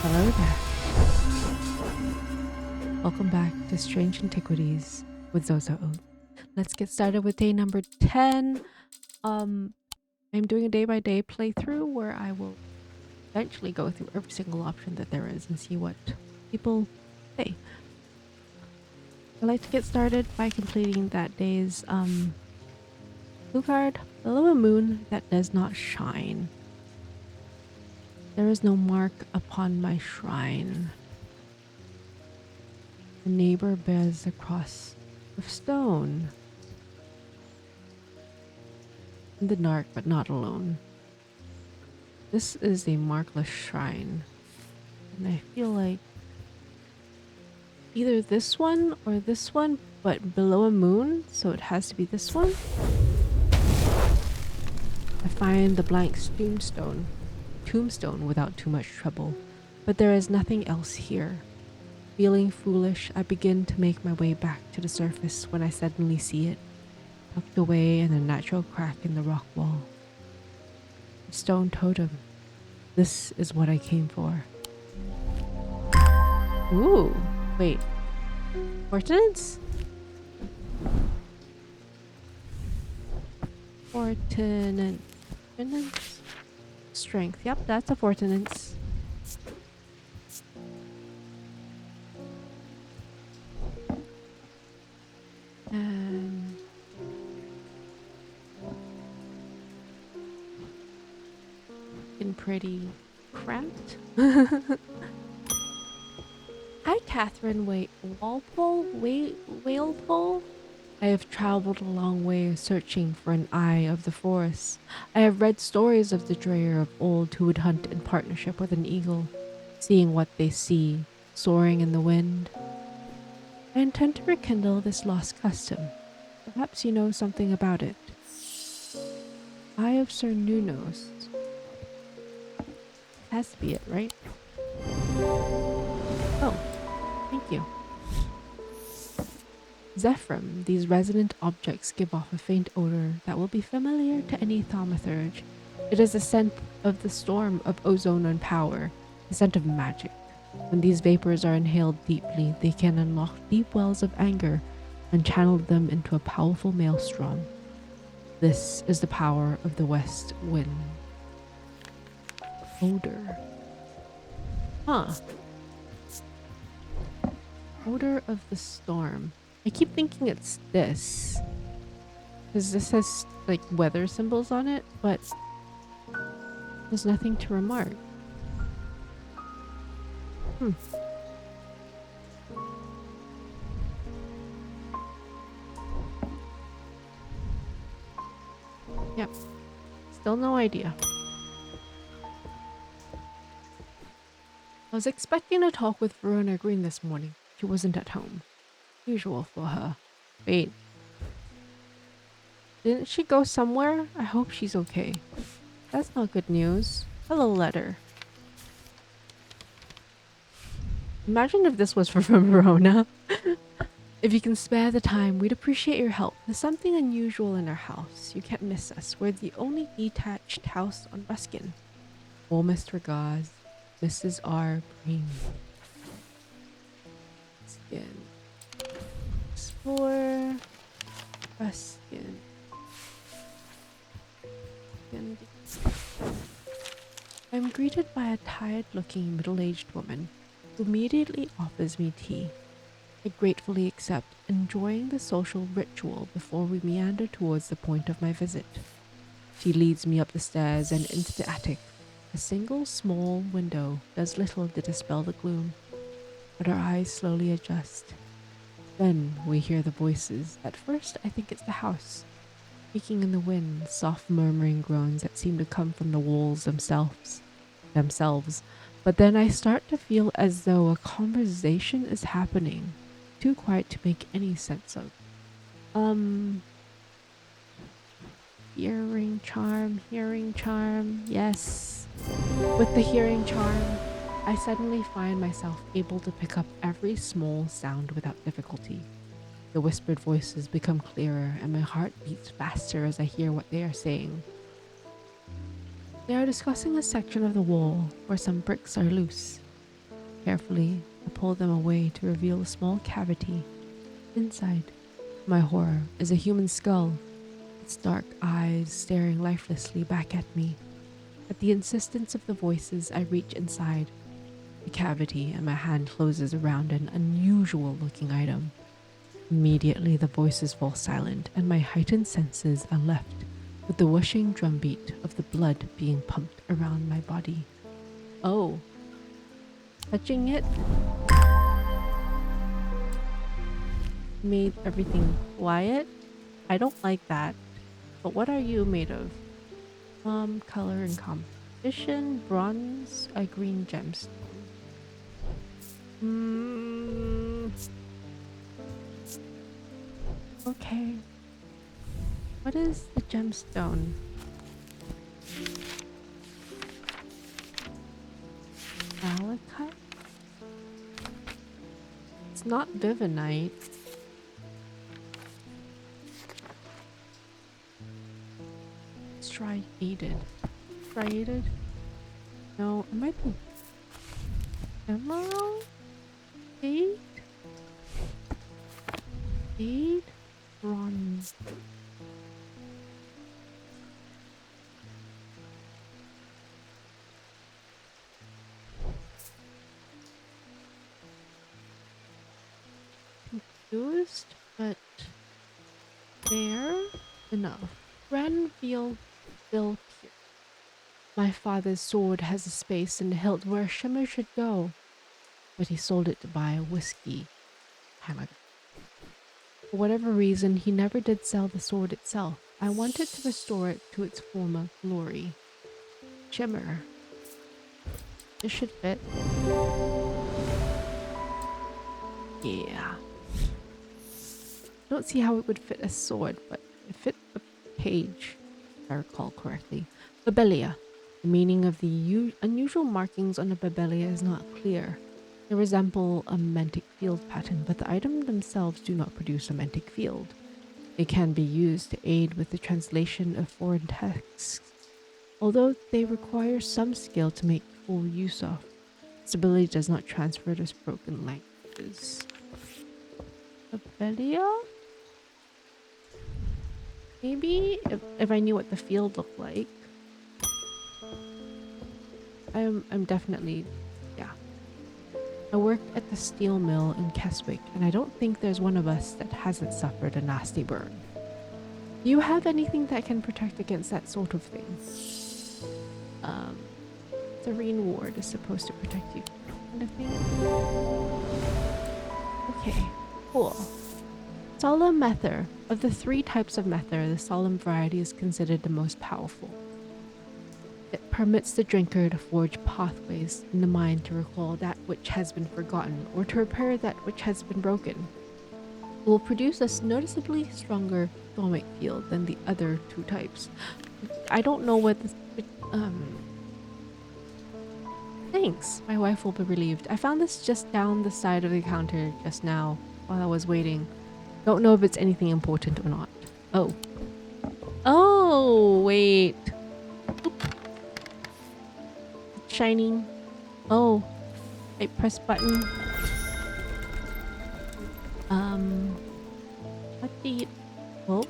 Hello there. Welcome back to Strange Antiquities with Zozo. Let's get started with day number 10. I'm doing a day-by-day playthrough where I will eventually go through every single option that there is and see what people say. I like to get started by completing that day's clue card. Below a moon that does not shine. There is no mark upon my shrine. The neighbor bears a cross of stone. In the dark, but not alone. This is a markless shrine. And I feel like either this one or this one, but below a moon, so it has to be this one. I find the blank tombstone without too much trouble, but there is nothing else here. Feeling foolish, I begin to make my way back to the surface when I suddenly see it, tucked away in a natural crack in the rock wall. A stone totem. This is what I came for. Ooh, wait. Fortinance? Fortinance. Strength. Yep, that's a Fortinance. And looking pretty cramped. Hi, Catherine. Wait, Walepole? I have traveled a long way searching for an eye of the forest. I have read stories of the dreyer of old who would hunt in partnership with an eagle, seeing what they see, soaring in the wind. I intend to rekindle this lost custom. Perhaps you know something about it. Eye of Cernunnos. Has to be it, right? Oh, thank you. Zephyrum, these resonant objects give off a faint odor that will be familiar to any thaumaturge. It is the scent of the storm of ozone and power, the scent of magic. When these vapors are inhaled deeply, they can unlock deep wells of anger and channel them into a powerful maelstrom. This is the power of the west wind. Odor. Huh. Odor of the storm. I keep thinking it's this. Because this has like weather symbols on it, but there's nothing to remark. Yep. Still no idea. I was expecting to talk with Verona Green this morning. She wasn't at home. Usual for her. Wait. Didn't she go somewhere? I hope she's okay. That's not good news. Hello, letter. Imagine if this was from Verona. If you can spare the time, we'd appreciate your help. There's something unusual in our house. You can't miss us. We're the only detached house on Ruskin. Warmest regards, Mrs. R. Bream. Skin. Explore. Ruskin. I'm greeted by a tired-looking middle-aged woman who immediately offers me tea. I gratefully accept, enjoying the social ritual before we meander towards the point of my visit. She leads me up the stairs and into the attic. A single small window does little to dispel the gloom, but our eyes slowly adjust. Then we hear the voices. At first, I think it's the house, speaking in the wind, soft murmuring groans that seem to come from the walls themselves. But then I start to feel as though a conversation is happening, too quiet to make any sense of. Hearing charm, yes. With the hearing charm, I suddenly find myself able to pick up every small sound without difficulty. The whispered voices become clearer and my heart beats faster as I hear what they are saying. They are discussing a section of the wall where some bricks are loose. Carefully, I pull them away to reveal a small cavity. Inside, to my horror, is a human skull, its dark eyes staring lifelessly back at me. At the insistence of the voices, I reach inside the cavity and my hand closes around an unusual looking item. Immediately, the voices fall silent and my heightened senses are left with the whooshing drumbeat of the blood being pumped around my body. Oh, touching it made everything quiet. I don't like that. But what are you made of? Color and composition, bronze, a green gemstone. Okay. What is the gemstone? Malachite? It's not Vivinite. Striated. Striated? No, it might be emerald? Jade? Jade? Bronze. Confused, but fair enough. Granville Bill Pierce. My father's sword has a space in the hilt where Shimmer should go, but he sold it to buy a whiskey hammer. For whatever reason, he never did sell the sword itself. I wanted to restore it to its former glory. Shimmer. This should fit. Yeah. I don't see how it would fit a sword, but it fit the page, if I recall correctly. Babelia. The meaning of the unusual markings on the Babelia is not clear. They resemble a mantic field pattern, but the items themselves do not produce a mantic field. They can be used to aid with the translation of foreign texts, although they require some skill to make full use of. This ability does not transfer to spoken languages. Babelia? Maybe if I knew what the field looked like. I'm definitely, yeah. I worked at the steel mill in Keswick, and I don't think there's one of us that hasn't suffered a nasty burn. Do you have anything that can protect against that sort of thing? Cyrene Ward is supposed to protect you, kind of thing. Okay, cool. Solemn Mether. Of the 3 types of Mether, the solemn variety is considered the most powerful. It permits the drinker to forge pathways in the mind to recall that which has been forgotten or to repair that which has been broken. It will produce a noticeably stronger Thaumic field than the other 2 types. I don't know what this... Thanks. My wife will be relieved. I found this just down the side of the counter just now while I was waiting. Don't know if it's anything important or not. Oh. Oh, wait. Shining. Oh, I press button. What the... Oh.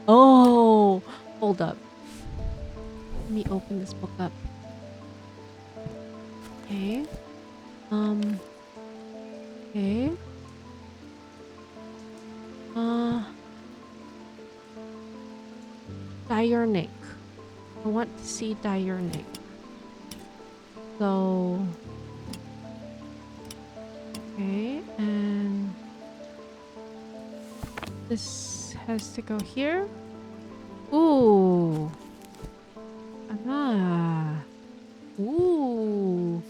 Oh, hold up. Let me open this book up. Okay. Okay. Diurnic. I want to see Diurnic. So, okay, and this has to go here. Ooh. Ah. Ooh.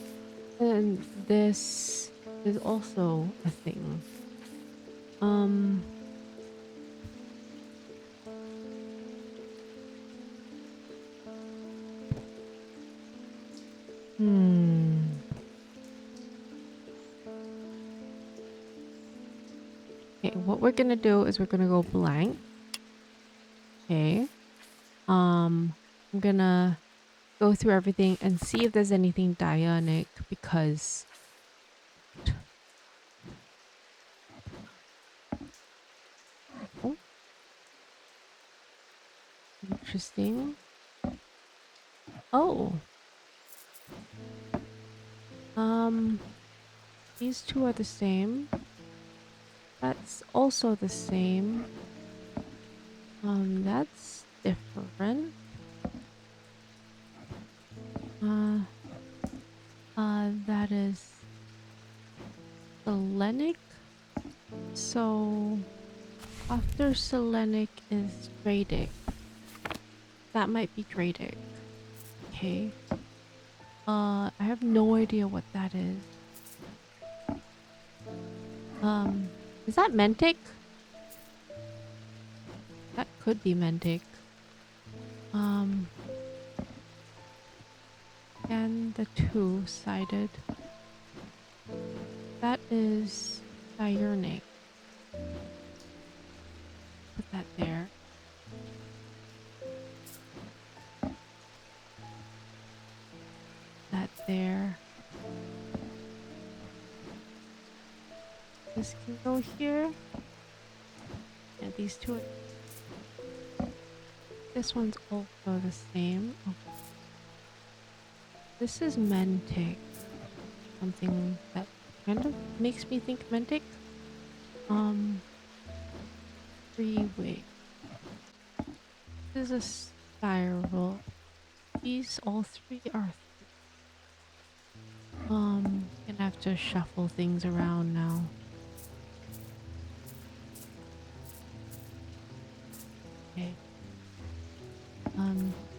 And this is also a thing. Okay, what we're gonna do is we're gonna go blank. Okay. I'm gonna go through everything and see if there's anything Dionic, because Interesting. Oh. These two are the same. That's also the same. That's different. That is Selenic. So after Selenic is Dradic. That might be Dradic. Okay. I have no idea what that is. Is that Mentic? That could be Mentic. And the two-sided. That is Diurnic. Put that there. That there. This can go here. Yeah, these two are... This one's also the same. Oh. This is Mentic. Something that kind of makes me think Mentic. Three-way. This is a spiral. These all three are gonna have to shuffle things around now. Okay.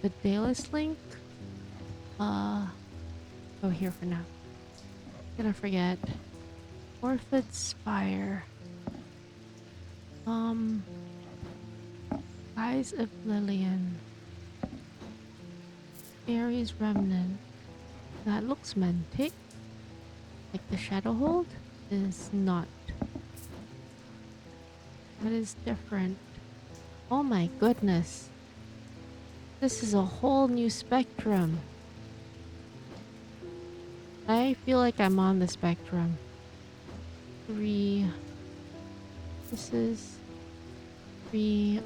The Daedalus Link. Go here for now. Gonna forget. Orford Spire. Guise of Lillian. Aries Remnant. That looks Mentic. Like the Shadowhold is not. That is different. Oh my goodness. This is a whole new spectrum. I feel like I'm on the spectrum. 3. This is 3.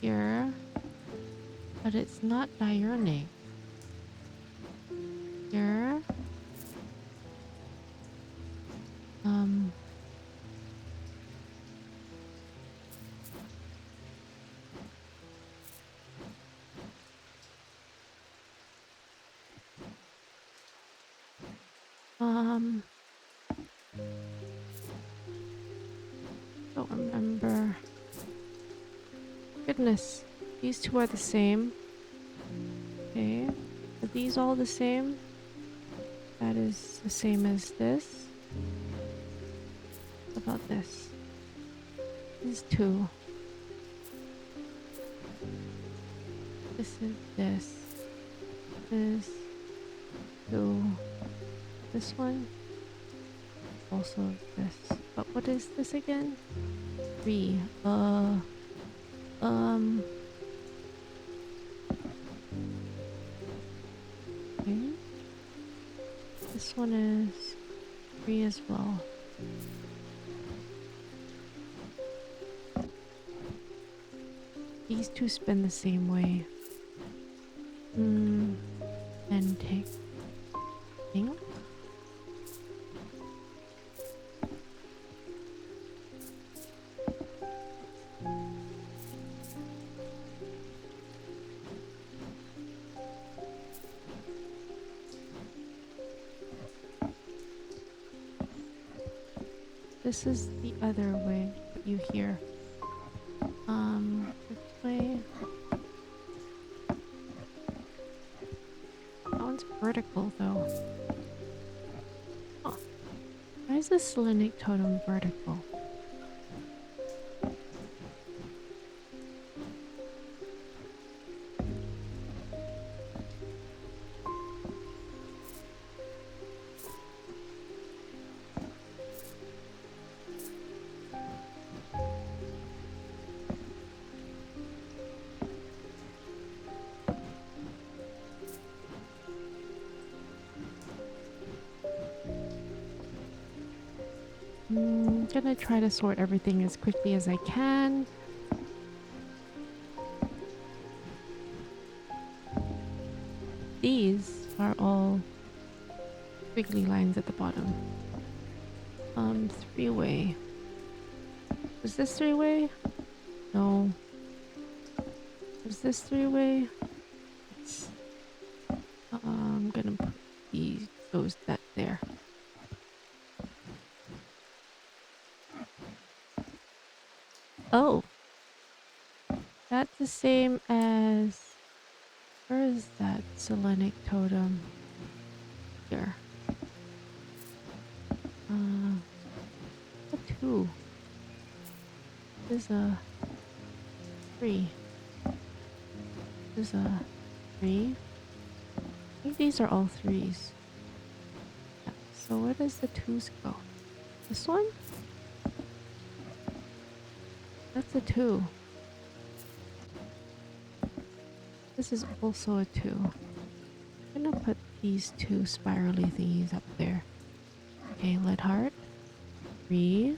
Here. But it's not Diurnic. Here. Don't remember. Goodness, these two are the same. Okay, are these all the same? That is the same as this. What about this? These two. This is this. This. Two. This one. Also this. But what is this again? 3. Okay. This one is 3 as well. These two spin the same way. And take pink. This is the other way that you hear. This way. That one's vertical though. Huh. Why is the Selenic Totem vertical? gonna try to sort everything as quickly as I can. These are all squiggly lines at the bottom. Three-way. Is this three-way? No. Is this three-way? I'm gonna put that there. Oh. That's the same as... Where is that Selenic Totem? Here. A 2. This is a 3. This is a 3. I think these are all 3s. Yeah. So where does the 2s go? This one? That's a 2. This is also a 2. I'm gonna put these 2 spirally thingies up there. Okay, lead heart. 3.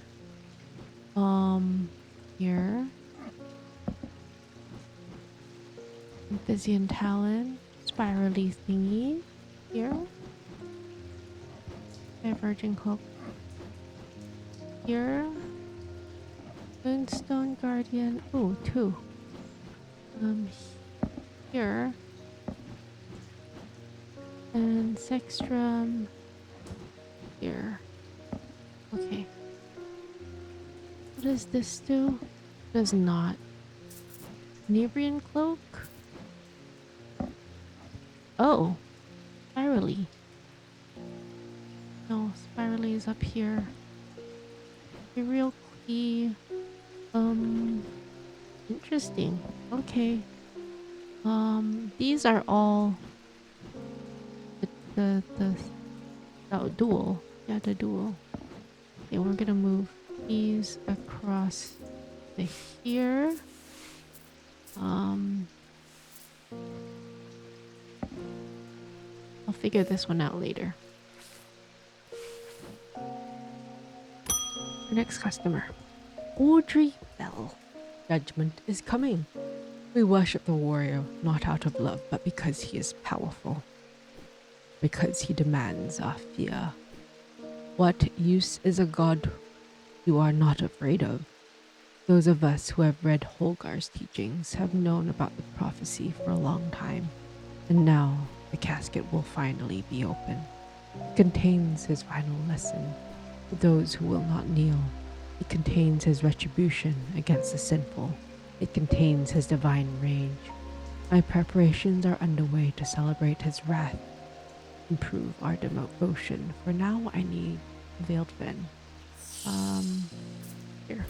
Here. Sithean Talon. Spirally thingy. Here. Diverging Cloak. Here. Moonstone Guardian. Oh, 2. Here. And Sextrum here. Okay. What does this do? Does not. Tenebran Cloak? Oh. Spirally. No, spirally is up here. Imperial Key. Interesting. Okay. These are all the dual. Yeah, the dual. Okay, we're gonna move these across to here. I'll figure this one out later. Our next customer. Audrey Bell. Judgment is coming. We worship the warrior not out of love, but because he is powerful. Because he demands our fear. What use is a god you are not afraid of? Those of us who have read Holgar's teachings have known about the prophecy for a long time. And now the casket will finally be open. It contains his final lesson for those who will not kneel. It contains his retribution against the sinful. It contains his divine rage. My preparations are underway to celebrate his wrath. Improve our devotion. For now, I need Veiled Phenn. Here.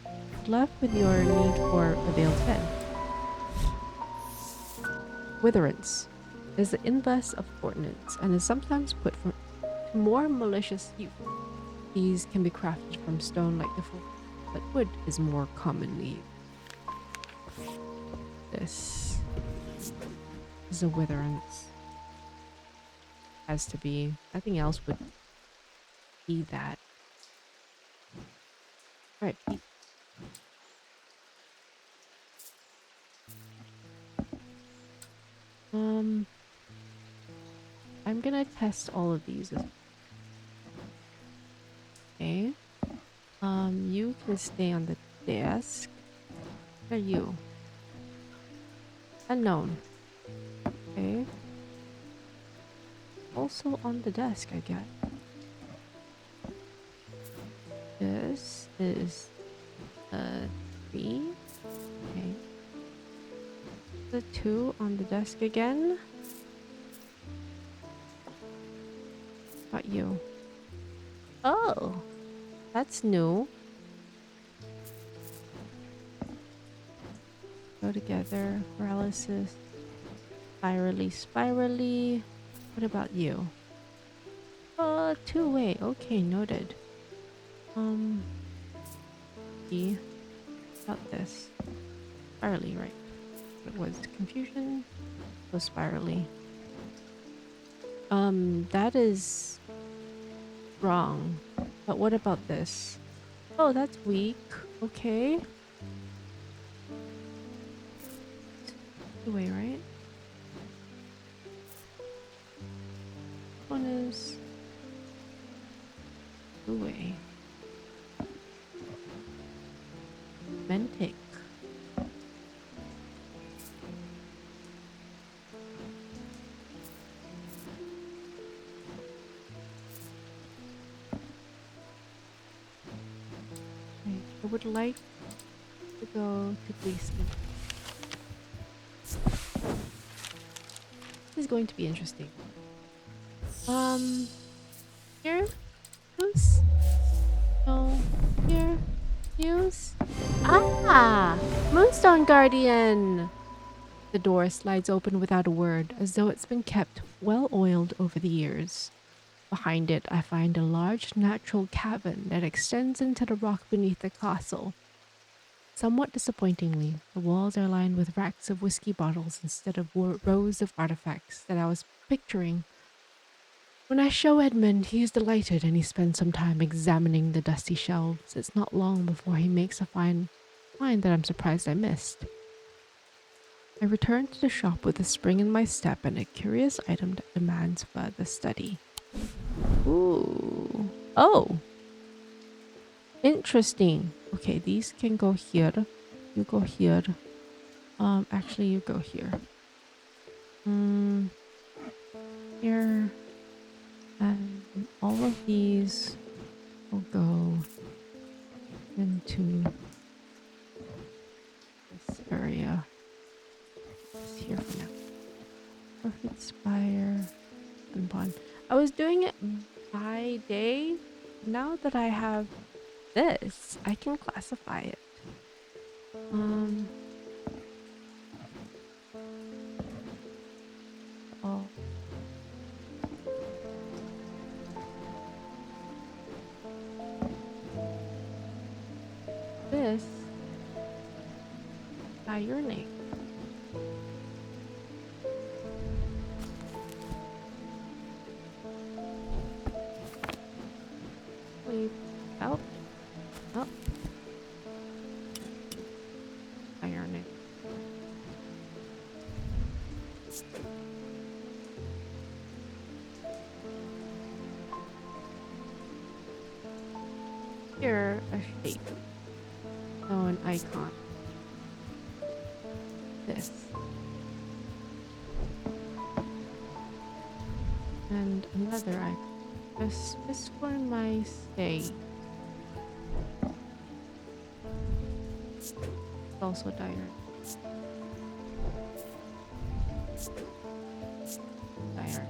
Good luck with your need for a Veiled Phenn. Witherance is the inverse of Fortinance and is sometimes put for more malicious use. These can be crafted from stone like before, but wood is more commonly used. This is a Witherance. Has to be. Nothing else would be that. Right. I'm gonna test all of these. Okay. You can stay on the desk. What are you? Unknown. Okay. Also on the desk, I guess. This is a 3. Okay. The 2 on the desk again. Got you. Oh, that's new. Go together. Paralysis. Spirally. What about you? 2-way. Okay, noted. See about this. Spirally, right? It was confusion. Was spirally. That is wrong. But what about this? Oh, that's weak. Okay. The way, right? One is the way. Mentic. Okay. I would like to go to Gleason. This is going to be interesting. Here? Moose? No. Here? News? Ah! Moonstone Guardian! The door slides open without a word, as though it's been kept well oiled over the years. Behind it, I find a large natural cavern that extends into the rock beneath the castle. Somewhat disappointingly, the walls are lined with racks of whiskey bottles instead of rows of artifacts that I was picturing. When I show Edmund, he is delighted and he spends some time examining the dusty shelves. It's not long before he makes a find that I'm surprised I missed. I return to the shop with a spring in my step and a curious item that demands further study. Ooh. Oh. Interesting. Okay, these can go here. You go here. Actually, you go here. Here. And all of these will go into this area. It's here for now. Orford Spire and Boon. I was doing it by day. Now that I have this, I can classify it. Oh. This by your name. Wait, out. Up. By your name. Here, a shape. Oh, an icon. This. And another icon. This for my stay. It's also dire. Dire.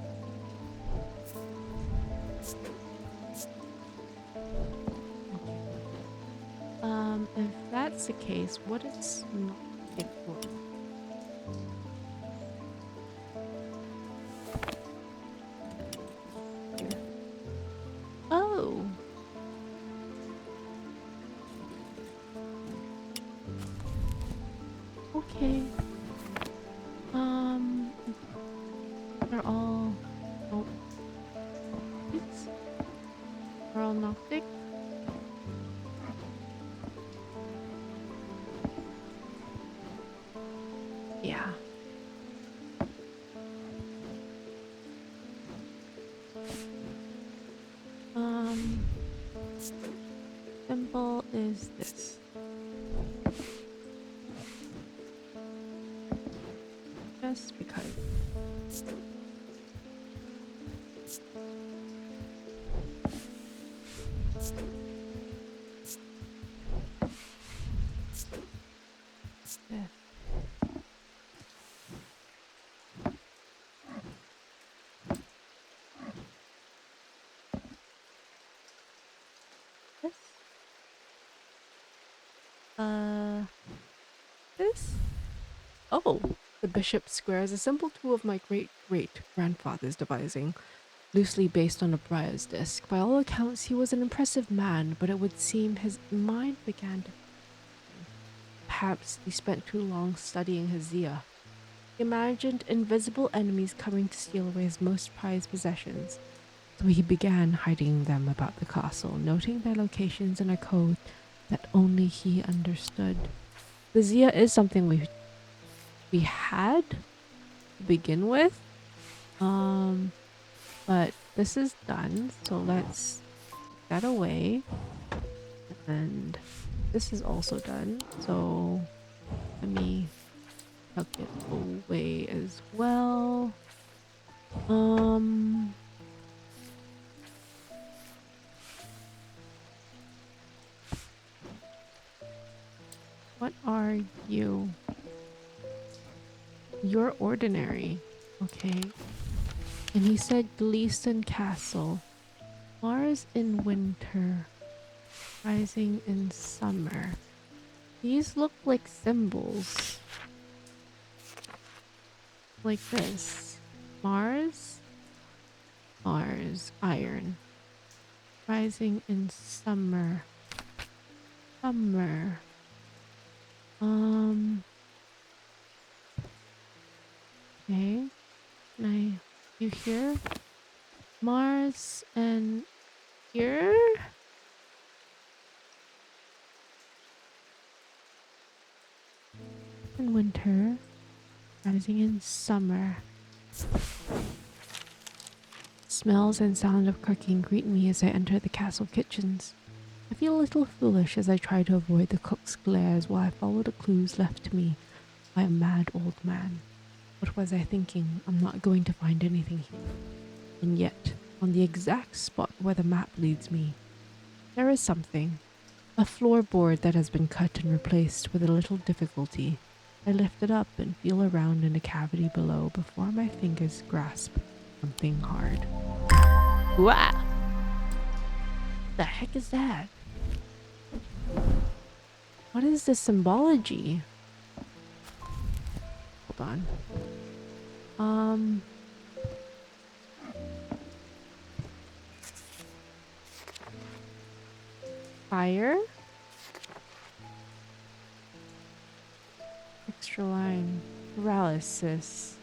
If that's the case, what is not it for? Here. Oh. Okay. They're all. Oh. Oops. They're all Noctic. Yeah. Symbol is this. Just because. This? Oh, the bishop's square is a simple tool of my great-great-grandfather's devising, loosely based on a briar's disc. By all accounts, he was an impressive man, but it would seem his mind began to... Perhaps he spent too long studying his Zeah. He imagined invisible enemies coming to steal away his most prized possessions. So he began hiding them about the castle, noting their locations in a code that only he understood. The Zeah is something we had to begin with. But this is done, so let's put that away. And this is also done, so let me tuck it away as well. What are you? You're ordinary. Okay. And he said Gleeson Castle. Mars in winter. Rising in summer. These look like symbols. Like this. Mars. Mars. Iron. Rising in summer. Summer. Okay. You here? Mars and here? In winter. Rising in summer. Smells and sound of cooking greet me as I enter the castle kitchens. I feel a little foolish as I try to avoid the cook's glares while I follow the clues left to me by a mad old man. What was I thinking? I'm not going to find anything here. And yet, on the exact spot where the map leads me, there is something. A floorboard that has been cut and replaced with a little difficulty. I lift it up and feel around in a cavity below before my fingers grasp something hard. Wow! The heck is that? What is this symbology? Hold on. Fire? Extra line. Paralysis.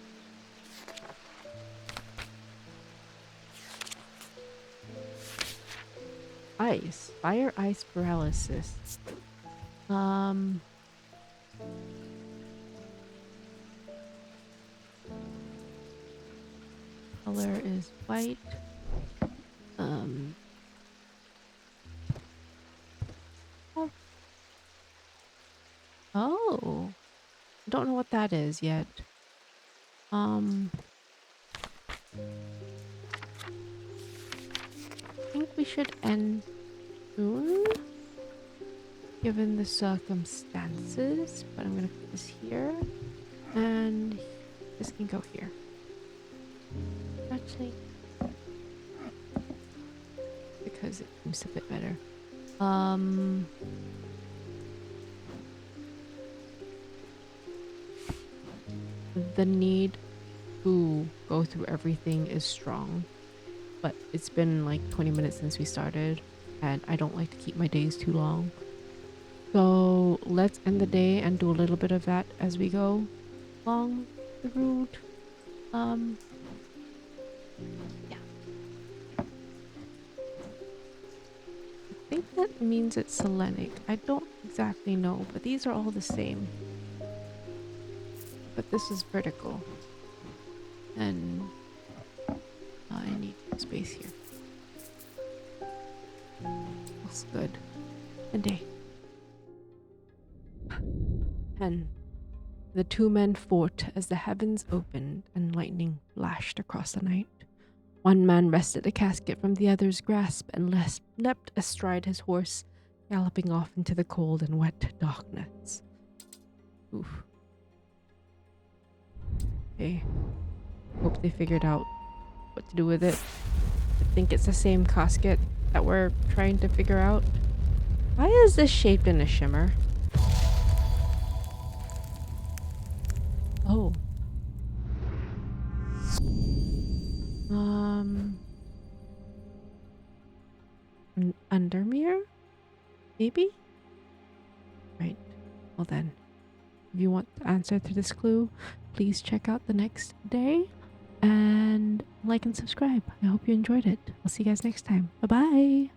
Ice. Fire, ice, paralysis. Color is white. Oh. Don't know what that is yet. I think we should end soon, given the circumstances, but I'm gonna put this here, and this can go here. Actually, because it seems a bit better. The need to go through everything is strong, but it's been like 20 minutes since we started, and I don't like to keep my days too long. So let's end the day and do a little bit of that as we go along the route. Yeah. I think that means it's Selenic. I don't exactly know, but these are all the same. But this is vertical. And I need space here. Looks good. And day. Phenn. The two men fought as the heavens opened and lightning flashed across the night. One man wrested the casket from the other's grasp and leapt astride his horse, galloping off into the cold and wet darkness. Oof. Okay. Hope they figured out what to do with it. I think it's the same casket that we're trying to figure out. Why is this shaped in a shimmer? Oh. An undermirror? Maybe? Right. Well then. If you want the answer to this clue, please check out the next day. And like and subscribe. I hope you enjoyed it. I'll see you guys next time. Bye bye.